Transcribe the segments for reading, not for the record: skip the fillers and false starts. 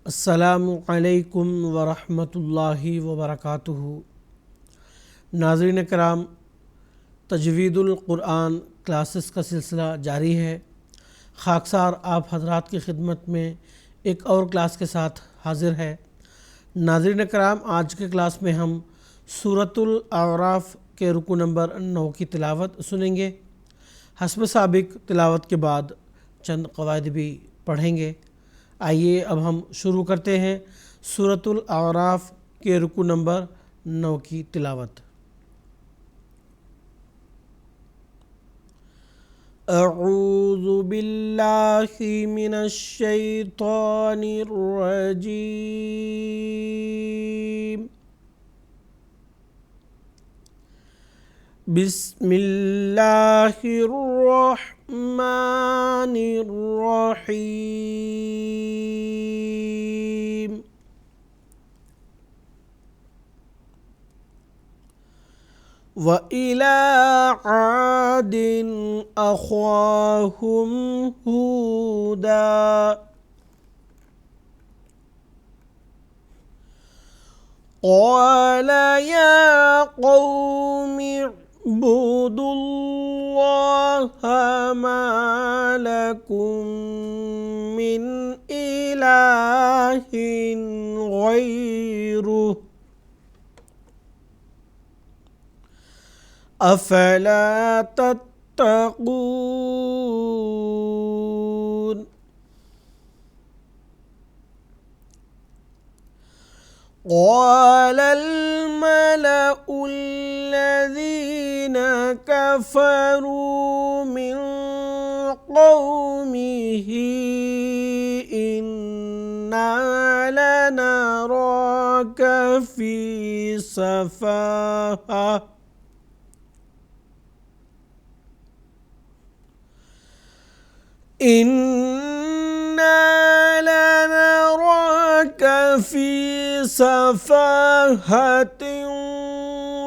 السلام علیکم ورحمۃ اللہ وبرکاتہ۔ ناظرین کرام، تجوید القرآن کلاسز کا سلسلہ جاری ہے۔ خاکسار آپ حضرات کی خدمت میں ایک اور کلاس کے ساتھ حاضر ہے۔ ناظرین کرام، آج کے کلاس میں ہم سورۃ الاعراف کے رکوع نمبر 9 کی تلاوت سنیں گے۔ حسب سابق تلاوت کے بعد چند قواعد بھی پڑھیں گے۔ آئیے اب ہم شروع کرتے ہیں سورۃ الاعراف کے رکوع نمبر 9 کی تلاوت۔ اعوذ باللہ من الشیطان الرجیم، بسم اللہ الرحمن الرحیم۔ وَإِلَىٰ عَادٍ أَخَاهُمْ هُودًا قَالَ يَا قَوْمِ اعْبُدُوا اللَّهَ مَا لَكُم مِّنْ إِلَٰهٍ غَيْرُهُ افلا تتقون۔ قال الملأ الذين كفروا من قومه إنا لنراك في سفاهة إنا لنراك في سفاهة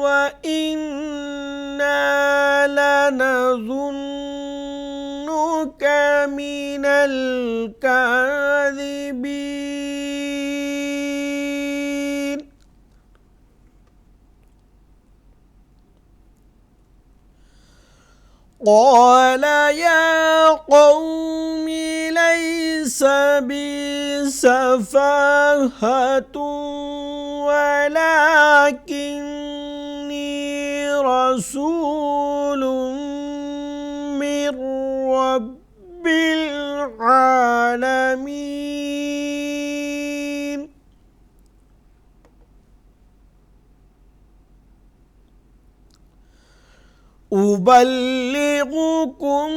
وإنا لنظنك من الكاذبين۔ قال يا قوم ليس بي سفاهة ولكني رسول من رب العالمين، أبلغكم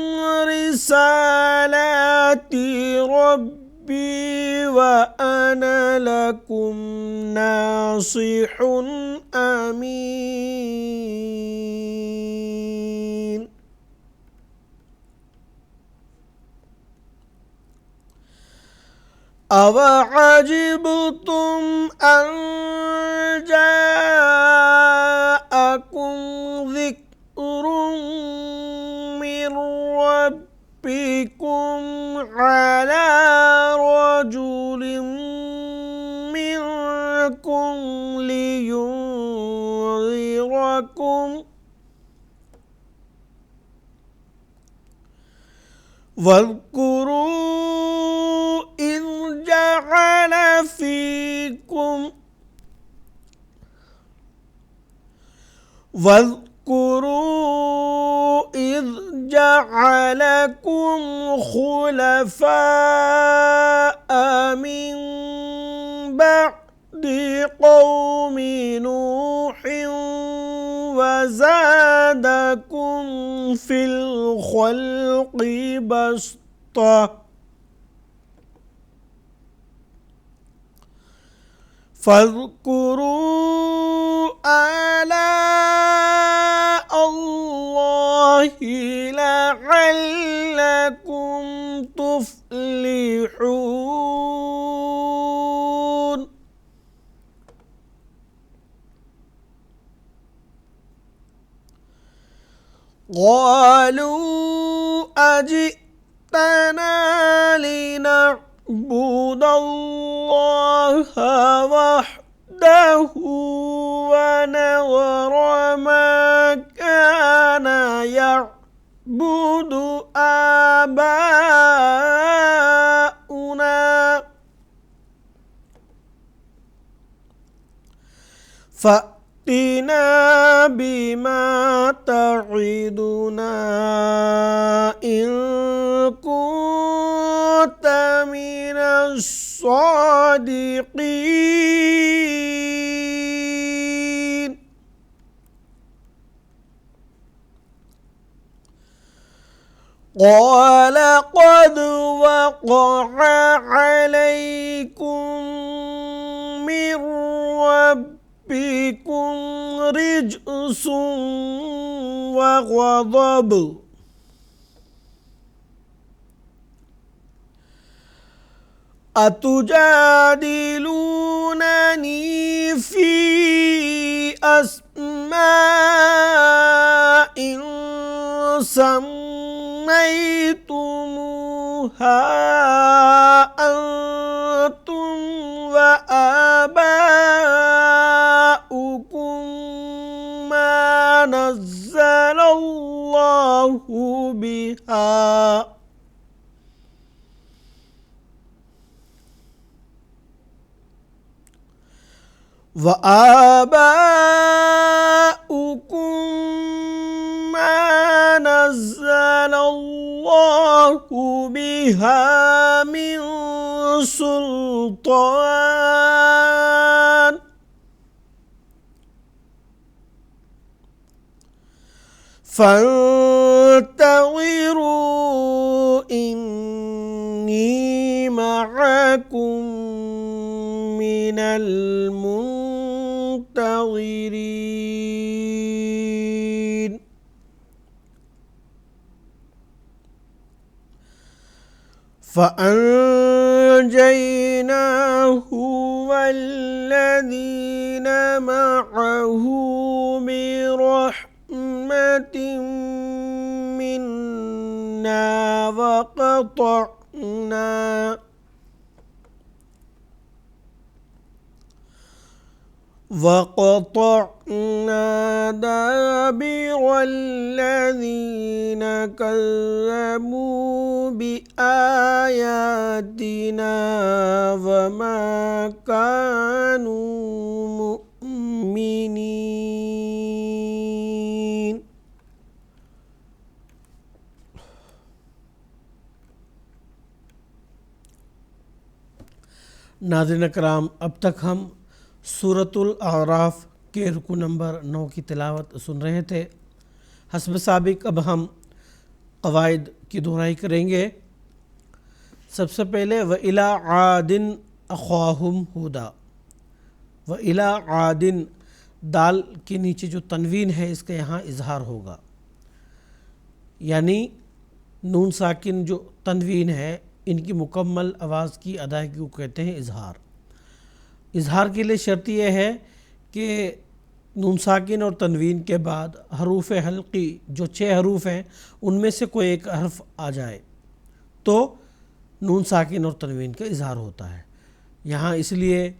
رسالات ربي وأنا لكم ناصح أمين۔ أَوَعَجِبْتُمْ أَنْ جَاءَكُمْ ذِكْرٌ من ربكم على رجل منكم لينذركم واذكروا إذ جعل فيكم خلفاء من بعد قوم نوح وزادكم في الخلق بسطة فاذكروا آلاء الله لعلكم تفلحون۔ قالوا أجئتنا لنعبد الله نعبد آباؤنا فأتنا بما تعدنا إن كنت من الصادقين قال قد وقع عليكم من ربكم رجس وغضب أتجادلونني في أسماء سميتموها أنتم وآباؤكم ما نزل الله بها وآباؤكم ما نزل الله بها من سلطان فانتظروا إني معكم من المنتظرين فأنجيناه والذين معه برحمة منا وقطعنا دابر الذين كذبوا بآياتنا وما كانوا مؤمنين. ناظرین اکرام، اب تک ہم سورۃ الاعراف کے رکوع نمبر 9 کی تلاوت سن رہے تھے۔ حسب سابق اب ہم قواعد کی دہرائی کریں گے۔ سب سے پہلے وَإِلَىٰ عَادٍ أَخَاهُمْ هُودًا، وَإِلَىٰ عَادٍ دال کے نیچے جو تنوین ہے اس کا یہاں اظہار ہوگا، یعنی نون ساکن جو تنوین ہے ان کی مکمل آواز کی ادائیگی کو کہتے ہیں اظہار۔ اظہار کے لیے شرط یہ ہے کہ نون ساکن اور تنوین کے بعد حروف حلقی جو 6 حروف ہیں ان میں سے کوئی ایک حرف آ جائے تو نون ساکن اور تنوین کا اظہار ہوتا ہے۔ یہاں اس لیے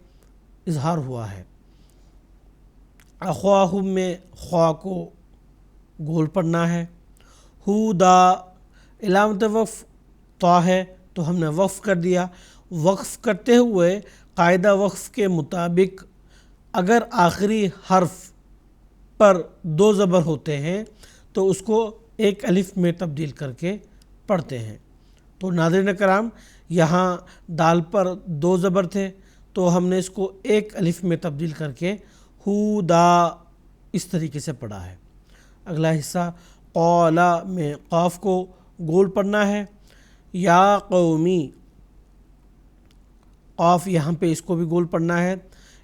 اظہار ہوا ہے۔ اخواہم میں خوا کو گول پڑھنا ہے۔ ہودا علامت وقف طا ہے تو ہم نے وقف کر دیا۔ وقف کرتے ہوئے قاعدہ وقف کے مطابق اگر آخری حرف پر 2 زبر ہوتے ہیں تو اس کو 1 الف میں تبدیل کر کے پڑھتے ہیں۔ تو ناظرین کرام، یہاں دال پر 2 زبر تھے تو ہم نے اس کو 1 الف میں تبدیل کر کے ہودا اس طریقے سے پڑھا ہے۔ اگلا حصہ قولا میں قاف کو گول پڑھنا ہے۔ یا قومی، قاف یہاں پہ اس کو بھی گول پڑھنا ہے۔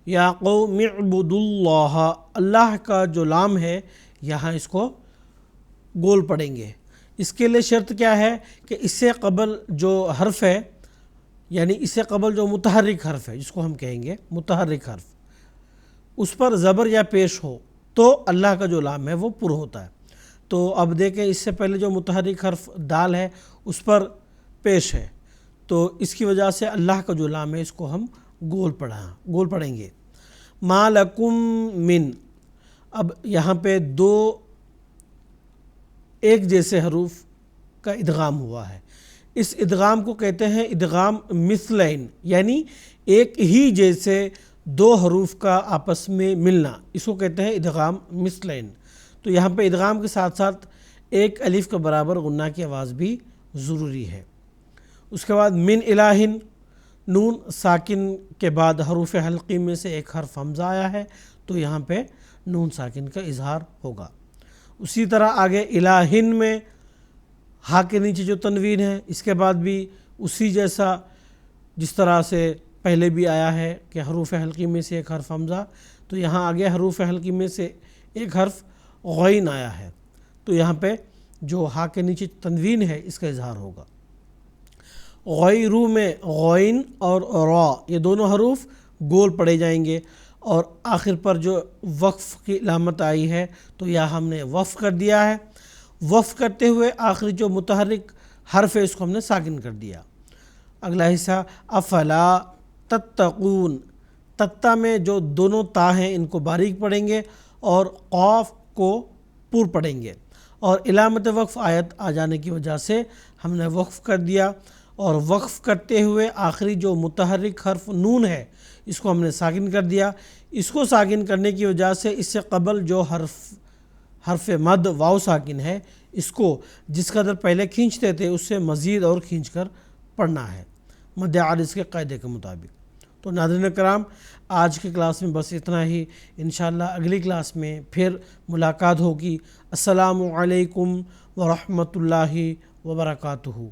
یا قوم اعبدوا اللہ، اللہ کا جو لام ہے یہاں اس کو گول پڑھیں گے۔ اس کے لیے شرط کیا ہے کہ اس سے قبل جو حرف ہے، یعنی اس سے قبل جو متحرک حرف ہے جس کو ہم کہیں گے متحرک حرف، اس پر زبر یا پیش ہو تو اللہ کا جو لام ہے وہ پر ہوتا ہے۔ تو اب دیکھیں اس سے پہلے جو متحرک حرف دال ہے اس پر پیش ہے، تو اس کی وجہ سے اللہ کا جو لام ہے اس کو ہم گول پڑھیں گے۔ ما لکم من، اب یہاں پہ ایک جیسے حروف کا ادغام ہوا ہے۔ اس ادغام کو کہتے ہیں ادغام مثلین، یعنی ایک ہی جیسے دو حروف کا آپس میں ملنا، اس کو کہتے ہیں ادغام مثلین۔ تو یہاں پہ ادغام کے ساتھ ساتھ ایک الف کے برابر غنہ کی آواز بھی ضروری ہے۔ اس کے بعد من الہن، نون ساکن کے بعد حروف حلقی میں سے ایک حرف حمزہ آیا ہے تو یہاں پہ نون ساکن کا اظہار ہوگا۔ اسی طرح آگے الہن میں ہا کے نیچے جو تنوین ہے اس کے بعد بھی اسی جیسا جس طرح سے پہلے بھی آیا ہے کہ حروف حلقی میں سے ایک حرف حمزہ، تو یہاں آگے حروف حلقی میں سے ایک حرف غین آیا ہے تو یہاں پہ جو ہا کے نیچے تنوین ہے اس کا اظہار ہوگا۔ غیرو میں غین اور را یہ دونوں حروف گول پڑے جائیں گے، اور آخر پر جو وقف کی علامت آئی ہے تو یہاں ہم نے وقف کر دیا ہے۔ وقف کرتے ہوئے آخری جو متحرک حرف ہے اس کو ہم نے ساکن کر دیا۔ اگلا حصہ افلا تتقون، تتا میں جو دونوں تا ہیں ان کو باریک پڑھیں گے اور قاف کو پور پڑھیں گے، اور علامت وقف آیت آ جانے کی وجہ سے ہم نے وقف کر دیا، اور وقف کرتے ہوئے آخری جو متحرک حرف نون ہے اس کو ہم نے ساکن کر دیا۔ اس کو ساکن کرنے کی وجہ سے اس سے قبل جو حرف مد واو ساکن ہے اس کو جس قدر پہلے کھینچتے تھے اس سے مزید اور کھینچ کر پڑھنا ہے مد عارض کے قاعدے کے مطابق۔ تو ناظرین کرام، آج کی کلاس میں بس اتنا ہی، انشاءاللہ اگلی کلاس میں پھر ملاقات ہوگی۔ السلام علیکم ورحمۃ اللہ وبرکاتہ۔